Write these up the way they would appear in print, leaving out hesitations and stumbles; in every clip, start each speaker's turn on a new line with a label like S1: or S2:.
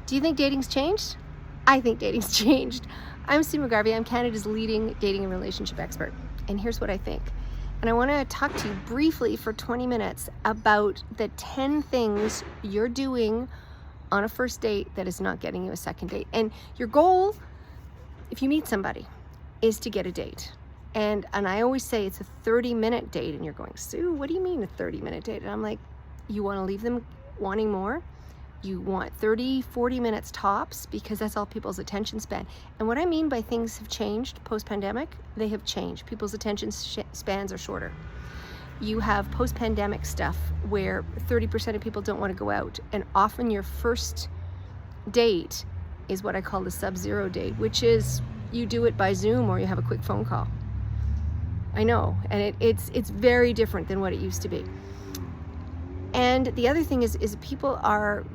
S1: Do you think dating's changed? I think dating's changed. I'm Sue McGarvie. I'm Canada's leading dating and relationship expert. And here's what I think. And I want to talk to you briefly for 20 minutes about the 10 things you're doing on a first date that is not getting you a second date. And your goal, if you meet somebody, is to get a date. And I always say it's a 30-minute date. And you're going, Sue, what do you mean a 30-minute date? And I'm like, you want to leave them wanting more? You want 30, 40 minutes tops, because that's all people's attention span. And what I mean by things have changed post-pandemic, they have changed. People's attention spans are shorter. You have post-pandemic stuff where 30% of people don't want to go out. And often your first date is what I call the sub-zero date, which is you do it by Zoom or you have a quick phone call. I know, and it's very different than what it used to be. And the other thing is people are,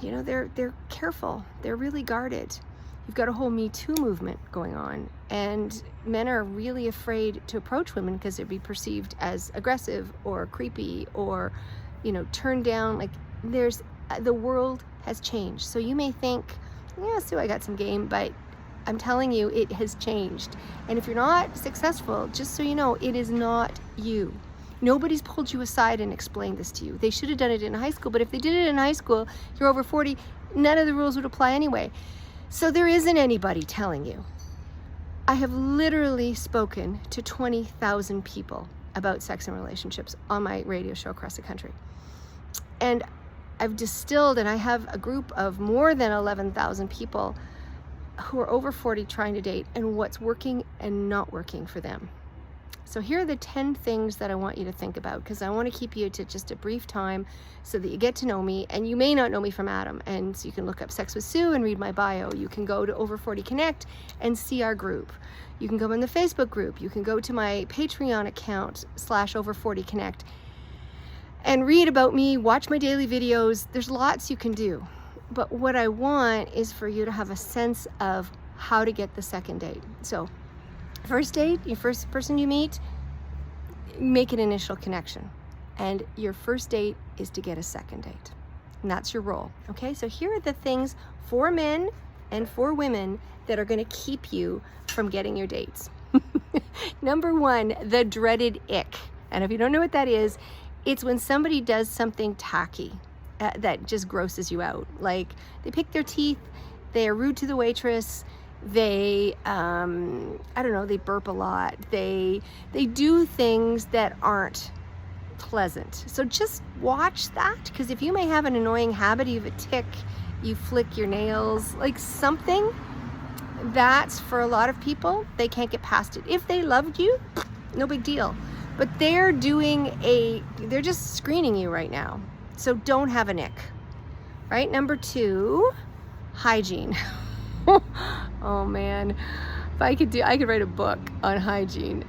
S1: they're careful. They're really guarded. You've got a whole Me Too movement going on, and men are really afraid to approach women because they'd be perceived as aggressive or creepy or, turned down. Like the world has changed. So you may think, yeah, Sue, I got some game, but I'm telling you, it has changed. And if you're not successful, just so you know, it is not you. Nobody's pulled you aside and explained this to you. They should have done it in high school, but if they did it in high school, you're over 40, none of the rules would apply anyway. So there isn't anybody telling you. I have literally spoken to 20,000 people about sex and relationships on my radio show across the country. And I've distilled, and I have a group of more than 11,000 people who are over 40 trying to date, and what's working and not working for them. So here are the 10 things that I want you to think about, because I want to keep you to just a brief time so that you get to know me. And you may not know me from Adam, and so you can look up Sex with Sue and read my bio. You can go to Over 40 Connect and see our group. You can go in the Facebook group. You can go to my Patreon account /Over 40 Connect and read about me, watch my daily videos. There's lots you can do. But what I want is for you to have a sense of how to get the second date. So first date, your first person you meet, make an initial connection. And your first date is to get a second date. And that's your role. Okay, so here are the things for men and for women that are going to keep you from getting your dates. Number one, the dreaded ick. And if you don't know what that is, it's when somebody does something tacky that just grosses you out. Like they pick their teeth, they are rude to the waitress, they they burp a lot, they do things that aren't pleasant. So just watch that, because if you may have an annoying habit, you have a tick, you flick your nails, like something that's for a lot of people, they can't get past it. If they loved you, no big deal, but they're just screening you right now. So don't have an ick, right? Number two, hygiene. Oh man, if I could write a book on hygiene.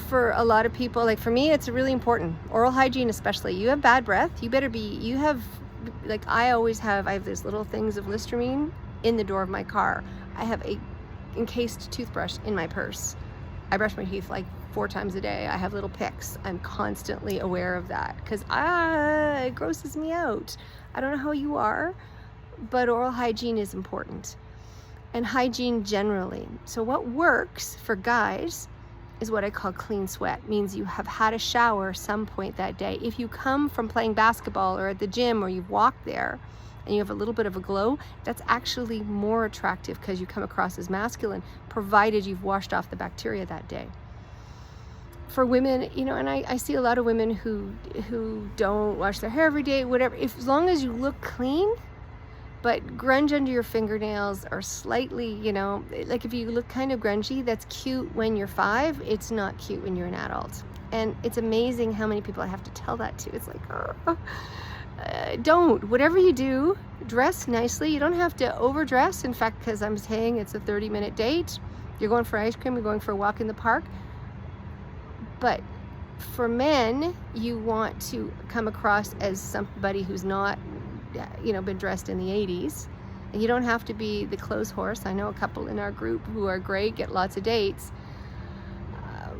S1: For a lot of people, like for me, it's really important. Oral hygiene especially. You have bad breath, I have these little things of Listerine in the door of my car. I have a encased toothbrush in my purse. I brush my teeth like 4 times a day. I have little picks. I'm constantly aware of that because it grosses me out. I don't know how you are, but oral hygiene is important. And hygiene generally. So what works for guys is what I call clean sweat. Means you have had a shower some point that day. If you come from playing basketball or at the gym or you've walked there and you have a little bit of a glow, that's actually more attractive because you come across as masculine, provided you've washed off the bacteria that day. For women, and I see a lot of women who don't wash their hair every day, whatever. As long as you look clean, but grunge under your fingernails or slightly, like if you look kind of grungy, that's cute when you're 5. It's not cute when you're an adult. And it's amazing how many people I have to tell that to. It's like, don't. Whatever you do, dress nicely. You don't have to overdress. In fact, because I'm saying it's a 30-minute date. You're going for ice cream. You're going for a walk in the park. But for men, you want to come across as somebody who's not been dressed in the 80s. And you don't have to be the clothes horse. I know a couple in our group who are great, get lots of dates.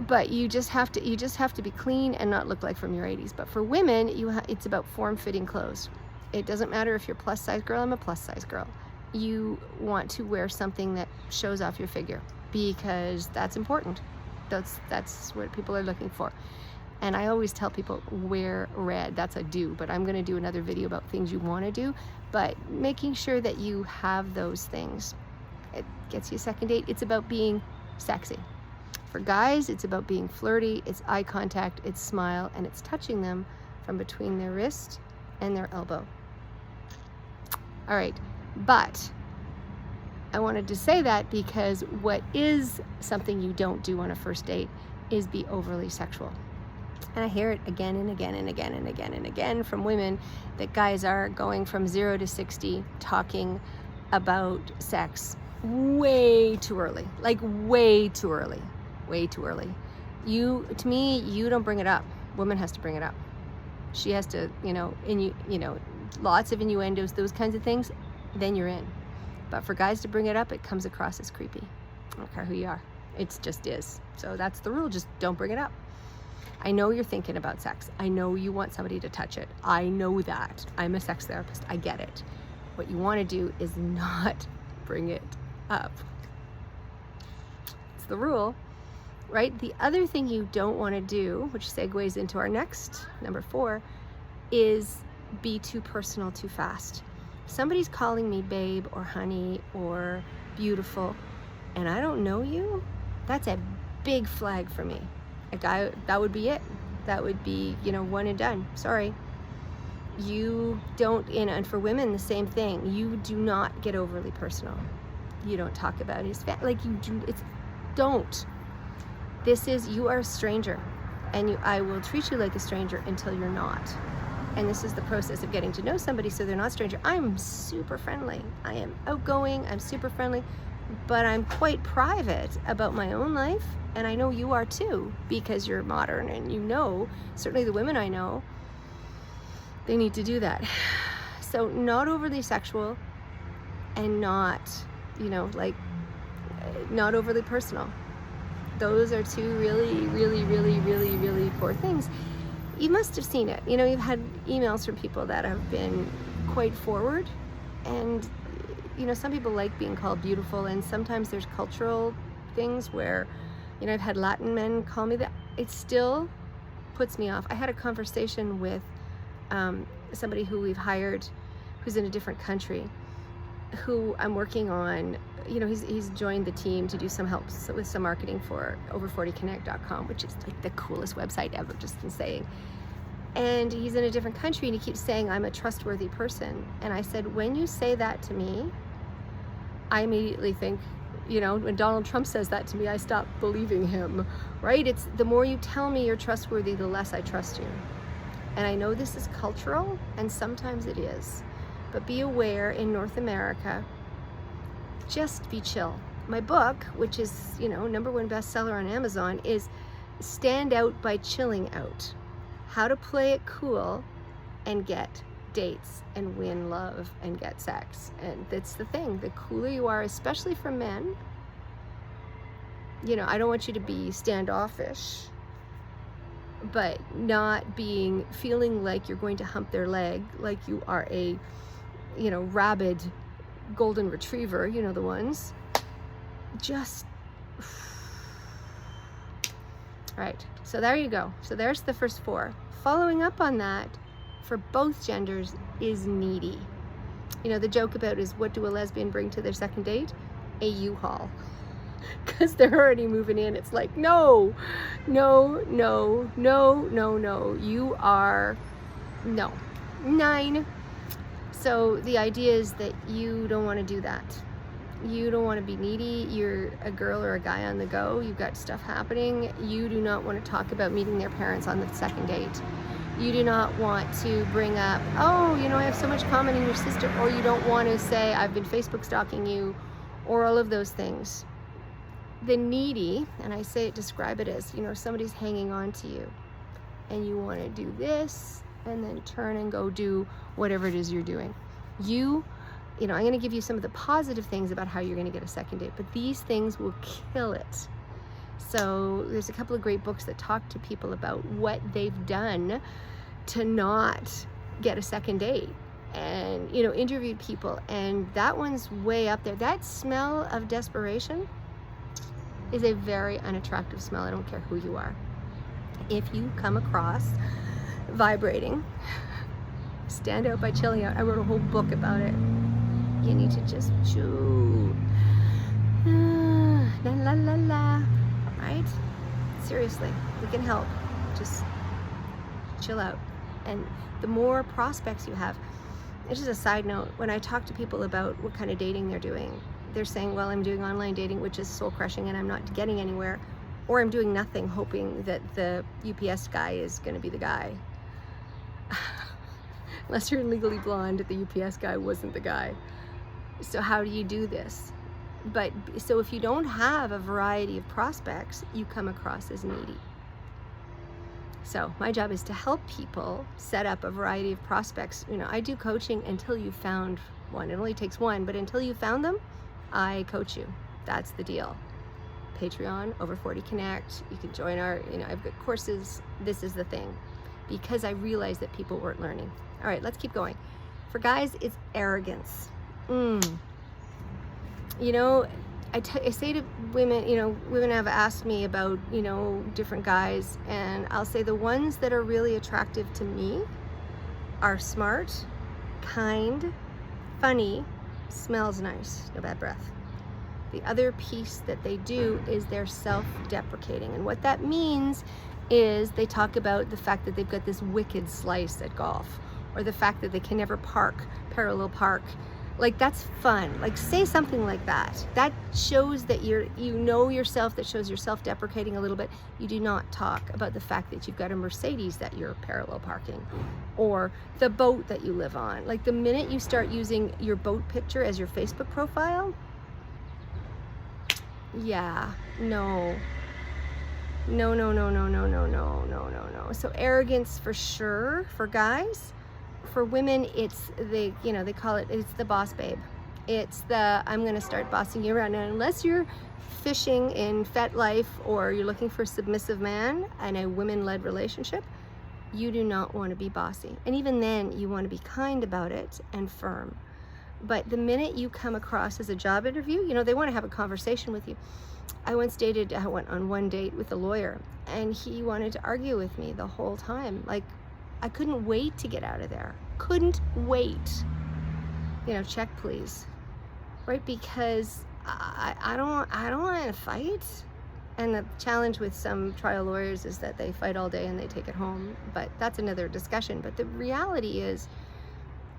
S1: But you just have to be clean and not look like from your 80s. But for women, it's about form-fitting clothes. It doesn't matter if you're a plus size girl. I'm a plus size girl. you want to wear something that shows off your figure, because that's important. That's what people are looking for. And I always tell people, wear red. That's a do, but I'm going to do another video about things you want to do. But making sure that you have those things, it gets you a second date. It's about being sexy. For guys, it's about being flirty. It's eye contact, it's smile, and it's touching them from between their wrist and their elbow. All right, but I wanted to say that because what is something you don't do on a first date is be overly sexual. And I hear it again and again and again and again and again from women, that guys are going from 0 to 60 talking about sex way too early, like way too early, way too early. To me, you don't bring it up. Woman has to bring it up. She has to, lots of innuendos, those kinds of things, then you're in. But for guys to bring it up, it comes across as creepy. I don't care who you are. It just is. So that's the rule. Just don't bring it up. I know you're thinking about sex. I know you want somebody to touch it. I know that. I'm a sex therapist. I get it. What you want to do is not bring it up. It's the rule, right? The other thing you don't want to do, which segues into our next, number 4, is be too personal too fast. Somebody's calling me babe or honey or beautiful, and I don't know you, that's a big flag for me. A guy, that would be it. That would be, one and done. Sorry. You don't, and for women, the same thing. You do not get overly personal. You don't talk about his like you do. Don't. You are a stranger, and I will treat you like a stranger until you're not. And this is the process of getting to know somebody so they're not a stranger. I'm super friendly. I am outgoing. I'm super friendly, but I'm quite private about my own life. And I know you are too, because you're modern, and certainly the women I know, they need to do that. So not overly sexual, and not, not overly personal. Those are two really, really, really, really, really core things. You must have seen it. You've had emails from people that have been quite forward, and some people like being called beautiful, and sometimes there's cultural things where I've had Latin men call me that. It still puts me off. I had a conversation with somebody who we've hired who's in a different country, who I'm working on. He's joined the team to do some help with some marketing for over40connect.com, which is like the coolest website ever, just in saying. And he's in a different country, and he keeps saying, I'm a trustworthy person. And I said, when you say that to me, I immediately think, when Donald Trump says that to me, I stop believing him, right? It's the more you tell me you're trustworthy, the less I trust you. And I know this is cultural, and sometimes it is. But be aware, in North America, just be chill. My book, which is, #1 bestseller on Amazon, is Stand Out by Chilling Out. How to play it cool and get dates and win love and get sex. And that's the thing. The cooler you are, especially for men, I don't want you to be standoffish, but not feeling like you're going to hump their leg, like you are a, rabid golden retriever, the ones. Just, all right. So there you go. So there's the first 4. Following up on that, for both genders, is needy. The joke about is, what do a lesbian bring to their second date? A U-Haul. Because they're already moving in. It's like, no. You are, no. 9. So the idea is that you don't want to do that. You don't want to be needy. You're a girl or a guy on the go. You've got stuff happening. You do not want to talk about meeting their parents on the second date. You do not want to bring up, I have so much common in your sister, or you don't want to say, I've been Facebook stalking you, or all of those things. The needy, and I say it, describe it as, somebody's hanging on to you, and you want to do this, and then turn and go do whatever it is you're doing. I'm going to give you some of the positive things about how you're going to get a second date, but these things will kill it. So there's a couple of great books that talk to people about what they've done to not get a second date. and, you know, interviewed people, and that one's way up there. That smell of desperation is a very unattractive smell. I don't care who you are. If you come across vibrating, stand out by chilling out. I wrote a whole book about it. You need to just chew. La la la la. Right? Seriously, we can help. Just chill out. And the more prospects you have, it's just a side note, when I talk to people about what kind of dating they're doing, they're saying, well, I'm doing online dating, which is soul crushing and I'm not getting anywhere, or I'm doing nothing hoping that the UPS guy is going to be the guy. Unless you're Legally Blonde, the UPS guy wasn't the guy. So how do you do this? But so if you don't have a variety of prospects, you come across as needy. So my job is to help people set up a variety of prospects. You know, I do coaching until you found one. It only takes one, but until you found them, I coach you. That's the deal. Patreon, Over 40 Connect. You can join our, you know, I've got courses. This is the thing, because I realized that people weren't learning. All right, let's keep going. For guys, it's arrogance. You know, I say to women, you know, women have asked me about, you know, different guys, and I'll say the ones that are really attractive to me are smart, kind, funny, smells nice, no bad breath. The other piece that they do is they're self-deprecating, and what that means is they talk about the fact that they've got this wicked slice at golf, or the fact that they can never parallel park. Like, that's fun. Like, say something like that. That shows that you know yourself, that shows you're self-deprecating a little bit. You do not talk about the fact that you've got a Mercedes that you're parallel parking, or the boat that you live on. Like, the minute you start using your boat picture as your Facebook profile, yeah, no. So arrogance for sure for guys. For women, it's the, you know, they call it, it's the boss babe. It's the, I'm going to start bossing you around. And unless you're fishing in FetLife or you're looking for a submissive man in a women-led relationship, you do not want to be bossy. And even then, you want to be kind about it and firm. But the minute you come across as a job interview, you know, they want to have a conversation with you. I once I went on one date with a lawyer, and he wanted to argue with me the whole time. Like, I couldn't wait to get out of there. Couldn't wait. You know, check please. Right? Because I don't want to fight. And the challenge with some trial lawyers is that they fight all day and they take it home. But that's another discussion. But the reality is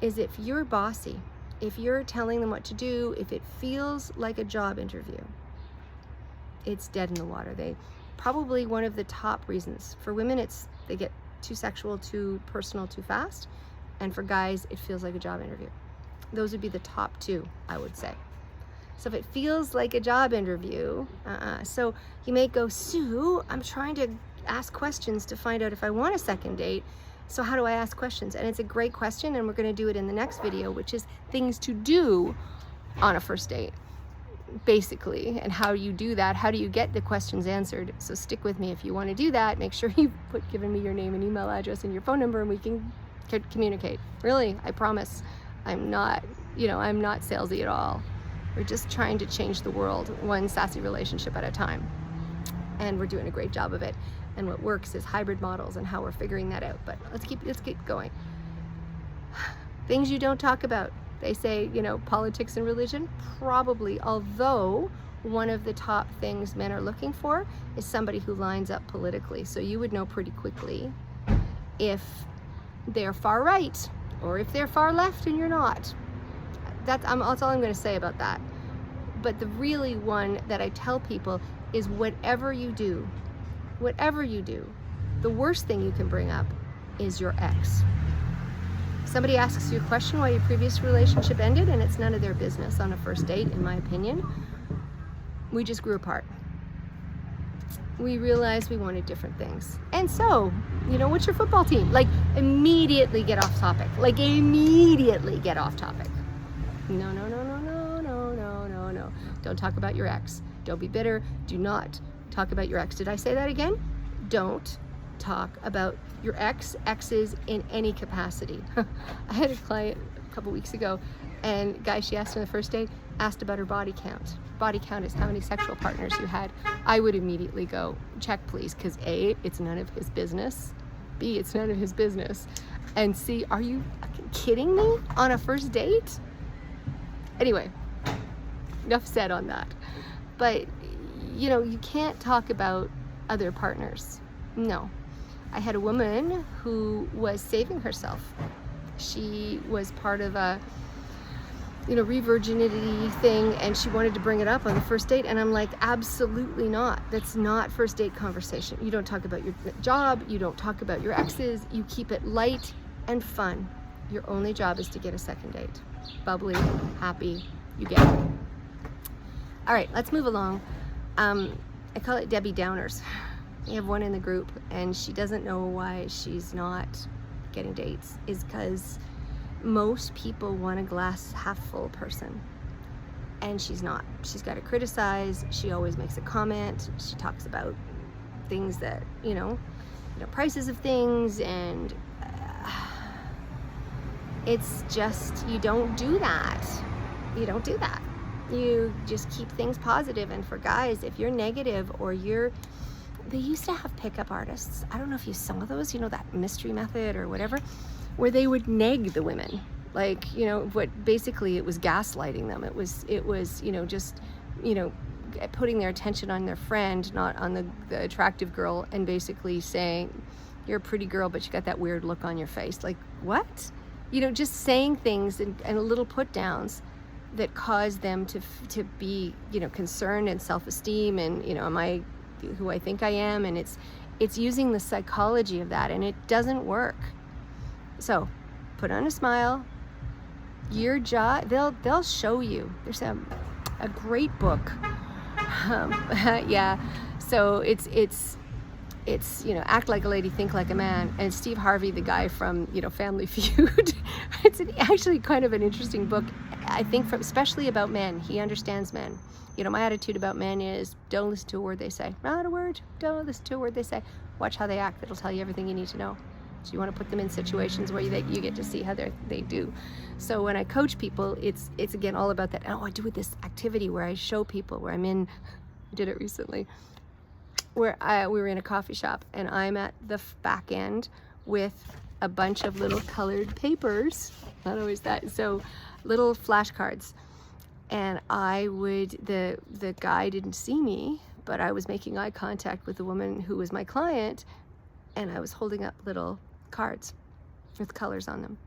S1: if you're bossy, if you're telling them what to do, if it feels like a job interview, it's dead in the water. They probably, one of the top reasons for women, it's they get too sexual, too personal, too fast. And for guys, it feels like a job interview. Those would be the top two, I would say. So if it feels like a job interview, so you may go, Sue, I'm trying to ask questions to find out if I want a second date. So how do I ask questions? And it's a great question, and we're going to do it in the next video, which is things to do on a first date, basically, and how you do that. How do you get the questions answered? So stick with me if you want to do that. Make sure you've given me your name and email address and your phone number, and we can communicate. Really, I promise. I'm not, you know, I'm not salesy at all. We're just trying to change the world one sassy relationship at a time, and we're doing a great job of it. And what works is hybrid models and how we're figuring that out. But let's keep going. Things you don't talk about. They say, you know, politics and religion, probably, although one of the top things men are looking for is somebody who lines up politically. So you would know pretty quickly if they're far right or if they're far left and you're not. That's all I'm going to say about that. But the really one that I tell people is whatever you do, the worst thing you can bring up is your ex. Somebody asks you a question why your previous relationship ended, and it's none of their business on a first date, in my opinion. We just grew apart. We realized we wanted different things. And so, you know, what's your football team? Like, immediately get off topic. Like, immediately get off topic. No. Don't talk about your ex. Don't be bitter. Do not talk about your ex. Did I say that again? Don't talk about your exes in any capacity. I had a client couple weeks ago, and guy she asked on the first date asked about her body count. Body count is how many sexual partners you had. I would immediately go, check please, because A, it's none of his business. B, it's none of his business. And C, are you fucking kidding me on a first date? Anyway, enough said on that. But, you know, you can't talk about other partners. No. I had a woman who was saving herself. She was part of a, you know, re-virginity thing, and she wanted to bring it up on the first date, and I'm like, absolutely not. That's not first date conversation. You don't talk about your job, you don't talk about your exes, you keep it light and fun. Your only job is to get a second date. Bubbly, happy, you get it. All right, let's move along. I call it Debbie Downers. We have one in the group, and she doesn't know why she's not getting dates, is because most people want a glass half full person, and she's not. She's got to criticize. She always makes a comment. She talks about things that, you know, prices of things, and it's just, you don't do that. You don't do that. You just keep things positive. And for guys, if you're negative or they used to have pickup artists. I don't know if you saw those, you know, that mystery method or whatever, where they would neg the women. Like, you know, basically it was gaslighting them. It was, you know, just, you know, putting their attention on their friend, not on the attractive girl, and basically saying, you're a pretty girl, but you got that weird look on your face. Like, what? You know, just saying things and little put downs that cause them to be, you know, concerned and self-esteem, and, you know, am I who I think I am? And it's using the psychology of that, and it doesn't work. So put on a smile. Your jaw, they'll show you. There's a great book. Yeah. So it's you know, Act Like a Lady, Think Like a Man, and Steve Harvey, the guy from, you know, Family Feud. It's actually kind of an interesting book, I think, especially about men. He understands men. You know, my attitude about men is, don't listen to a word they say. Not a word. Don't listen to a word they say. Watch how they act. It'll tell you everything you need to know. So you want to put them in situations where you get to see how they do. So when I coach people, it's again all about that. Oh, I do this activity where I show people where I'm in. I did it recently, where we were in a coffee shop, and I'm at the back end with a bunch of little colored papers. Not always that. So little flashcards. And the guy didn't see me, but I was making eye contact with the woman who was my client, and I was holding up little cards with colors on them.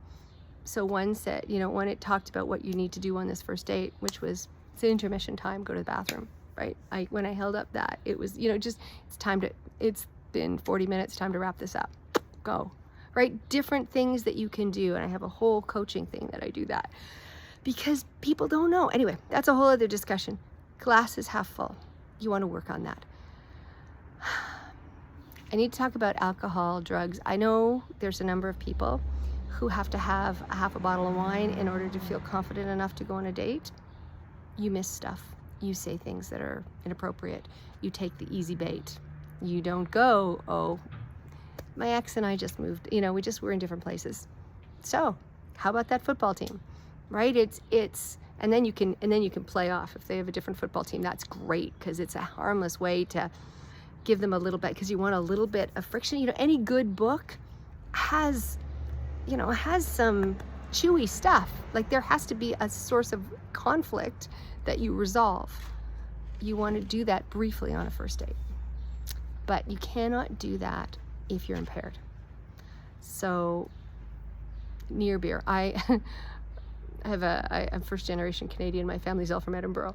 S1: So one said, you know, one, it talked about what you need to do on this first date, which was, it's intermission time, go to the bathroom, right? When I held up that, it was, you know, just, it's been 40 minutes, time to wrap this up, go, right? Different things that you can do. And I have a whole coaching thing that I do that, because people don't know. Anyway, that's a whole other discussion. Glass is half full. You want to work on that. I need to talk about alcohol, drugs. I know there's a number of people who have to have a half a bottle of wine in order to feel confident enough to go on a date. You miss stuff. You say things that are inappropriate. You take the easy bait. You don't go, oh, my ex and I just moved. You know, we're in different places. So how about that football team? Right? And then you can play off. If they have a different football team, that's great, because it's a harmless way to give them a little bit, because you want a little bit of friction. You know, any good book has some chewy stuff. Like, there has to be a source of conflict that you resolve. You want to do that briefly on a first date, but you cannot do that if you're impaired. So, near beer. I'm first generation Canadian. My family's all from Edinburgh,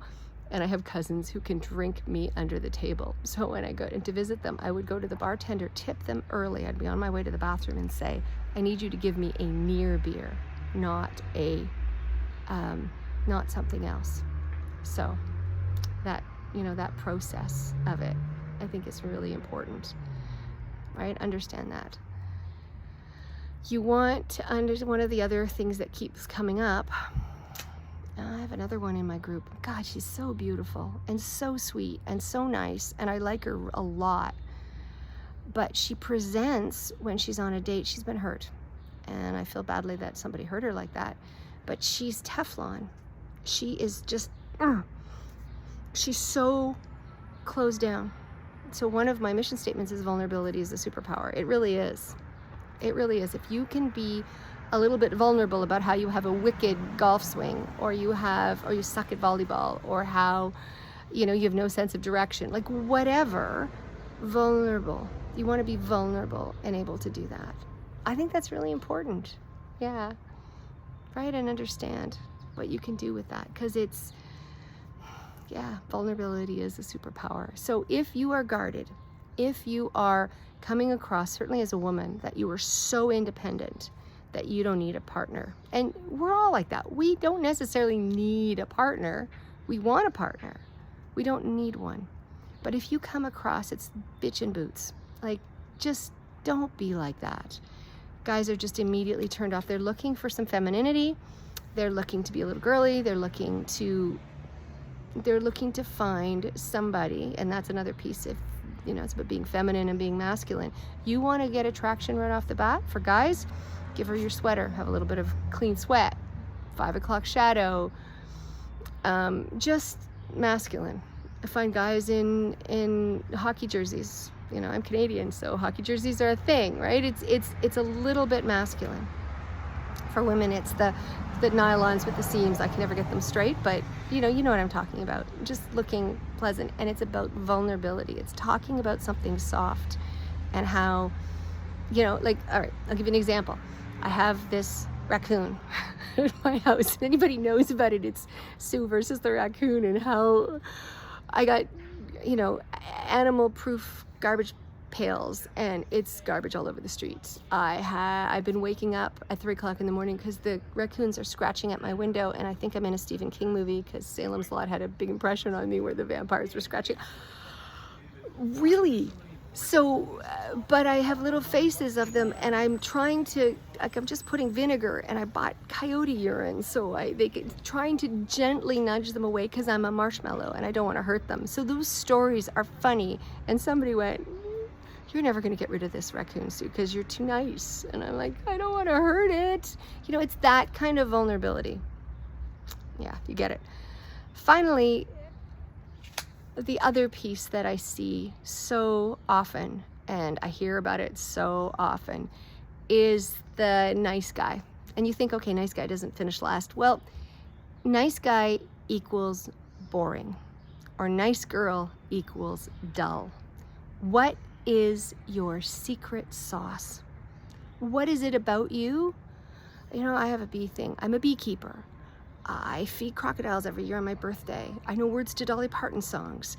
S1: and I have cousins who can drink me under the table. So when I go in to visit them, I would go to the bartender, tip them early. I'd be on my way to the bathroom and say, I need you to give me a near beer, not something else. So that, you know, that process of it, I think is really important, right? Understand that. You want to understand one of the other things that keeps coming up. I have another one in my group. God, she's so beautiful and so sweet and so nice, and I like her a lot. But she presents, when she's on a date, she's been hurt. And I feel badly that somebody hurt her like that. but she's Teflon. She is just, she's so closed down. So one of my mission statements is vulnerability is a superpower. It really is. It really is. If you can be a little bit vulnerable about how you have a wicked golf swing, or you suck at volleyball, or how, you have no sense of direction, like whatever, vulnerable. You want to be vulnerable and able to do that. I think that's really important. Yeah. Right? And understand what you can do with that, because vulnerability is a superpower. So if you are guarded, if you are coming across, certainly as a woman, that you are so independent that you don't need a partner, and we're all like that. We don't necessarily need a partner. We want a partner. We don't need one. But if you come across, it's bitch in boots. Like, just don't be like that. Guys are just immediately turned off. They're looking for some femininity. They're looking to be a little girly. They're looking to find somebody, and that's another piece. If it's about being feminine and being masculine. You want to get attraction right off the bat. For guys, give her your sweater. Have a little bit of clean sweat. 5 o'clock shadow. Just masculine. I find guys in hockey jerseys. I'm Canadian, so hockey jerseys are a thing, right? It's a little bit masculine. For women, it's the nylons with the seams. I can never get them straight, but you know what I'm talking about. Just looking pleasant, and it's about vulnerability. It's talking about something soft, and how, all right, I'll give you an example. I have this raccoon at my house. Anybody knows about it, it's Sue versus the raccoon, and how I got, animal-proof garbage pails, and it's garbage all over the streets. I've been waking up at 3 o'clock in the morning because the raccoons are scratching at my window, and I think I'm in a Stephen King movie, because Salem's Lot had a big impression on me where the vampires were scratching. Really? So, but I have little faces of them, and I'm trying to, I'm just putting vinegar, and I bought coyote urine, so trying to gently nudge them away, because I'm a marshmallow and I don't want to hurt them. So those stories are funny, and somebody went, "You're never going to get rid of this raccoon, Sue, because you're too nice." And I'm like, I don't want to hurt it. It's that kind of vulnerability. Yeah, you get it. Finally, the other piece that I see so often, and I hear about it so often, is the nice guy. And you think, okay, nice guy doesn't finish last. Well, nice guy equals boring, or nice girl equals dull. What is your secret sauce? What is it about you? I have a bee thing. I'm a beekeeper. I feed crocodiles every year on my birthday. I know words to Dolly Parton songs.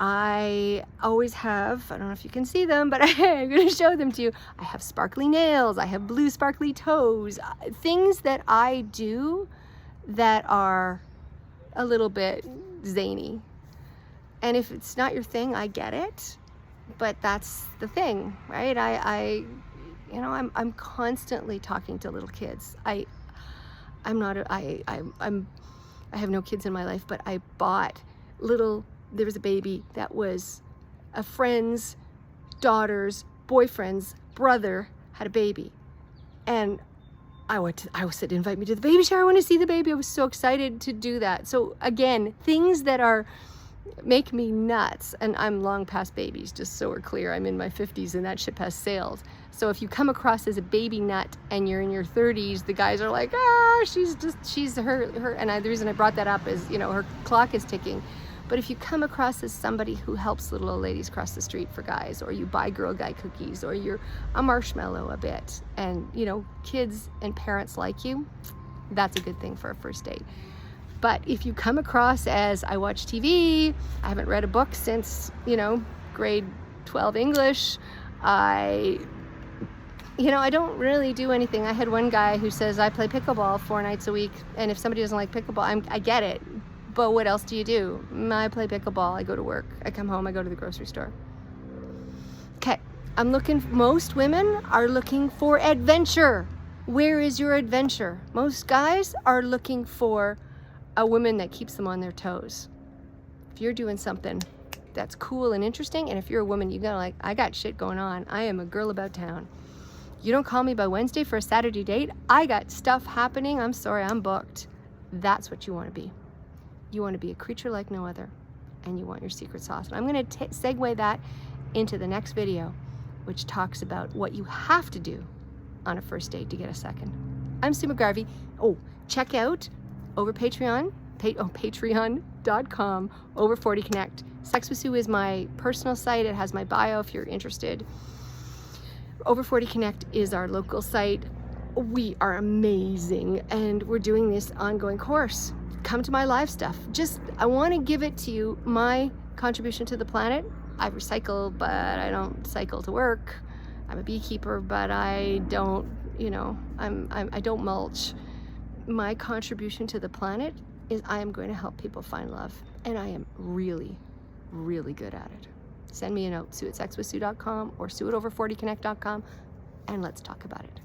S1: I always have, I don't know if you can see them, but I'm going to show them to you. I have sparkly nails. I have blue sparkly toes. Things that I do that are a little bit zany. And if it's not your thing, I get it. But that's the thing, right? I'm constantly talking to little kids. I have no kids in my life, but I bought there was a baby that was a friend's daughter's boyfriend's brother had a baby. And I said, invite me to the baby shower. I want to see the baby. I was so excited to do that. So again, things that make me nuts, and I'm long past babies, just so we're clear. I'm in my 50s and that ship has sailed. So if you come across as a baby nut and you're in your 30s, the guys are like, she's her. And the reason I brought that up is, her clock is ticking. But if you come across as somebody who helps little old ladies cross the street for guys, or you buy girl guy cookies, or you're a marshmallow a bit, and kids and parents like you, that's a good thing for a first date. But if you come across as, I watch TV, I haven't read a book since, grade 12 English, I don't really do anything. I had one guy who says, I play pickleball 4 nights a week, and if somebody doesn't like pickleball, I get it. But what else do you do? I play pickleball, I go to work, I come home, I go to the grocery store. Okay, most women are looking for adventure. Where is your adventure? Most guys are looking for a woman that keeps them on their toes. If you're doing something that's cool and interesting, and if you're a woman, you go like, I got shit going on. I am a girl about town. You don't call me by Wednesday for a Saturday date? I got stuff happening. I'm sorry, I'm booked. That's what you want to be. You want to be a creature like no other, and you want your secret sauce. And I'm going to segue that into the next video, which talks about what you have to do on a first date to get a second. I'm Sue McGarvie. Oh, check out over Patreon, patreon.com, Over 40 Connect. Sex with Sue is my personal site. It has my bio if you're interested. Over 40 Connect is our local site. We are amazing, and we're doing this ongoing course. Come to my live stuff. I want to give it to you, my contribution to the planet. I recycle, but I don't cycle to work. I'm a beekeeper, but I don't, I don't mulch. My contribution to the planet is I am going to help people find love, and I am really, really good at it. Send me a note, sue@sexwithsue.com or sue@over40connect.com, and let's talk about it.